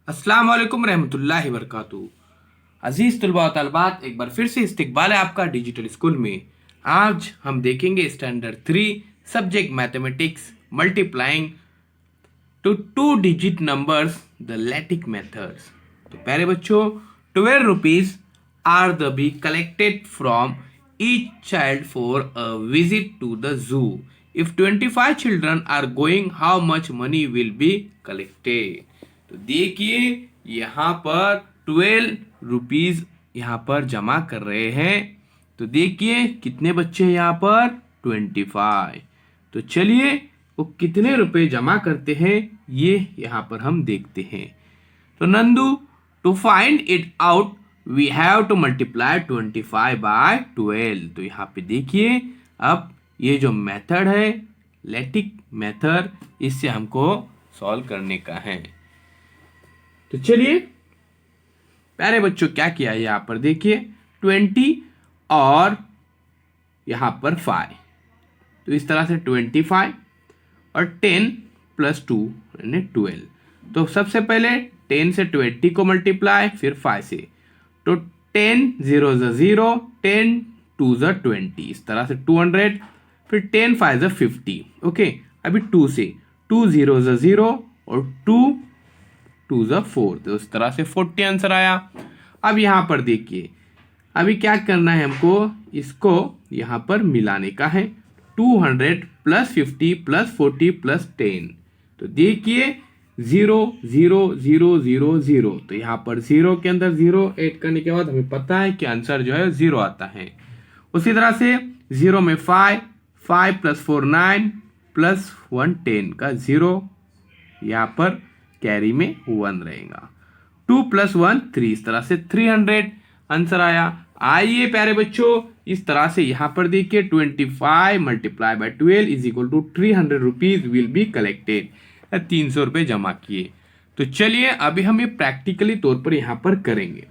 अस्सलाम वालेकुम रहमतुल्लाहि वबरकातुहू। अजीज तलबा व तलबात, एक बार फिर से इस्तकबाल है आपका डिजिटल स्कूल में। आज हम देखेंगे standard 3 subject mathematics multiplying two two digit numbers the lattice methods. तो प्यारे बच्चों, 12 rupees are the be collected from each child for a visit to the zoo. If 25 children are going, how much money will be collected. तो देखिए, यहाँ पर 12 rupees यहाँ पर जमा कर रहे हैं। तो देखिए कितने बच्चे हैं यहाँ पर, 25। तो चलिए वो कितने रुपए जमा करते हैं ये यहाँ पर हम देखते हैं। तो Nandu, to find it out we have to multiply 25 by 12। तो यहाँ पे देखिए, अब ये जो मेथड है लैटिक मेथड, इससे हमको सॉल्व करने का है। तो चलिए प्यारे बच्चों, क्या किया है यहाँ पर देखिए, 20 और यहाँ पर 5। तो इस तरह से 25 और 10 + 2 यानी 12। तो सबसे पहले 10 से 20 को मल्टीप्लाई, फिर 5 से। तो 10 0 0, 10 2 20, इस तरह से 200, फिर 10 5 50। ओके, अभी 2 से 2 0 0 और 2 2 4, तो इस तरह से 40 आंसर आया। अब यहाँ पर देखिए, अभी क्या करना है हमको, इसको यहाँ पर मिलाने का है। 200 + 50 + 40 + 10। तो देखिए 0 0 0 0 0, तो यहाँ पर 0 के अंदर 0 ऐड करने के बाद हमें पता है कि आंसर जो है 0 आता है। उसी तरह से 0 में 5 5 + 4 9 + 1 10 का 0 यहाँ पर कैरी में 1 रहेगा। 2 + 1 3, इस तरह से 300 आंसर आया। आइए प्यारे बच्चों, इस तरह से यहाँ पर देखिए 25 multiply by 12 is equal to 300 rupees will be collected. 300 रुपये जमा किए। तो चलिए अभी हम ये प्रैक्टिकली तौर पर यहाँ पर करेंगे।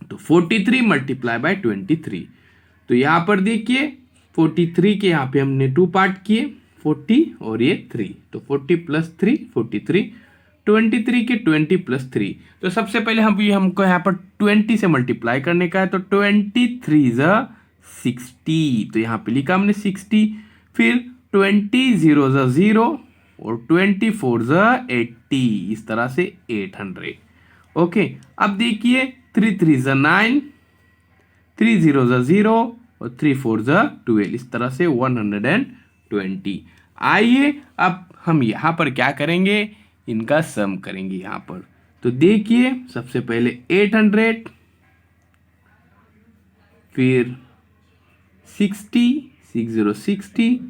तो 43 मल्टीप्लाई बाय 23। तो यहाँ पर देखिए 43 के यहाँ पे हमने 2 पार्ट किए, 40 और ये 3। तो 40 + 3 43, 23 के 20 + 3। तो सबसे पहले हमको यहाँ पर 20 से मल्टीप्लाई करने का है। तो 23 × 60, तो यहाँ पे लिखा हमने 60। फिर 20 0 × 0 और 24 × 80, इस तरह से 800। ओके, अब देखिए 3 3 × 9, 3 0 × 0 और 3 4 × 12, इस तरह से 120। आइए अब हम यहाँ पर क्या करेंगे, इनका सम करेंगे यहाँ पर। तो देखिए सबसे पहले 800, फिर 60 6 0 60,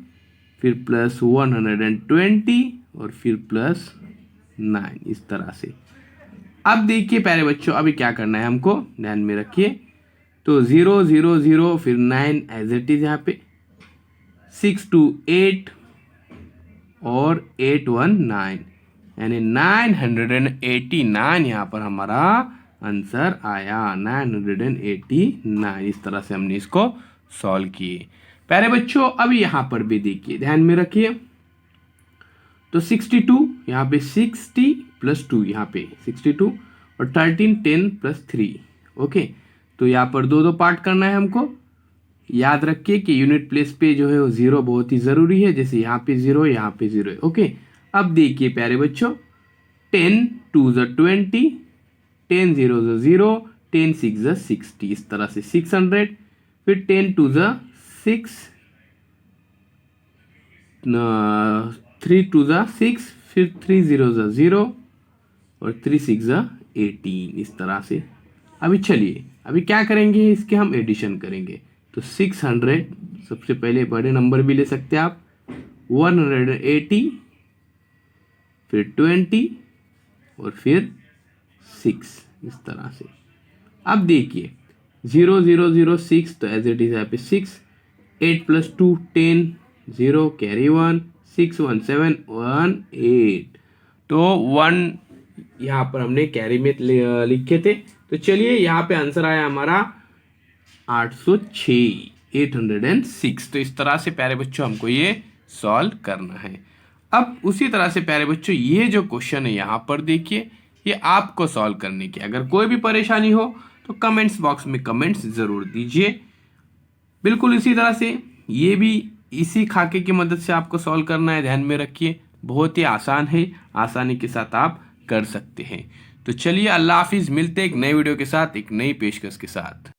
फिर प्लस 120 और फिर +9, इस तरह से। अब देखिए प्यारे बच्चों, अभी क्या करना है हमको, ध्यान में रखिए। तो 0 0 0, फिर 9 एज इट इज, यहाँ पे 6 2 8 और 8 1 9, यानी 989 यहाँ पर हमारा आंसर आया। 989, इस तरह से हमने इसको सॉल्व किए। प्यारे बच्चों, अभी यहाँ पर भी देखिए, ध्यान में रखिए। तो 62 यहाँ पे 60 + 2, यहाँ पे 62 और 13 10 + 3। ओके, तो यहाँ पर दो पार्ट करना है हमको। याद रखिए कि यूनिट प्लेस पे जो है वो 0 बहुत ही ज़रूरी है, जैसे यहाँ पे 0, यहाँ पे 0 है। ओके, अब देखिए प्यारे बच्चों, 10 2 × 20, 10 0 × 0, 10 6 × 60, इस तरह से 600। फिर 10 2 × 6, 3 2 × 6, फिर 3 0 × 0 और 3 6 × 18, इस तरह से। अभी चलिए अभी क्या करेंगे, इसके हम एडिशन करेंगे। तो 600, सबसे पहले बड़े नंबर भी ले सकते हैं आप, 180, फिर 20 और फिर 6, इस तरह से। अब देखिए 0 0 0 6, तो एज इट इज यहाँ पे 6, 8 + 2 10, 0 कैरी 1, 6 1 7 1 8, तो 1 यहाँ पर हमने कैरी में लिखे थे। तो चलिए यहाँ पे आंसर आया हमारा 806, 806। तो इस तरह से प्यारे बच्चों हमको ये सॉल्व करना है। अब उसी तरह से प्यारे बच्चों, ये जो क्वेश्चन है यहाँ पर देखिए, ये आपको सॉल्व करने की। अगर कोई भी परेशानी हो तो कमेंट्स बॉक्स में कमेंट्स ज़रूर दीजिए। बिल्कुल इसी तरह से ये भी इसी खाके की मदद से आपको सॉल्व करना है, ध्यान में रखिए। बहुत ही आसान है, आसानी के साथ आप कर सकते हैं। तो चलिए, अल्लाह हाफिज़, मिलते हैं एक नए वीडियो के साथ, एक नई पेशकश के साथ।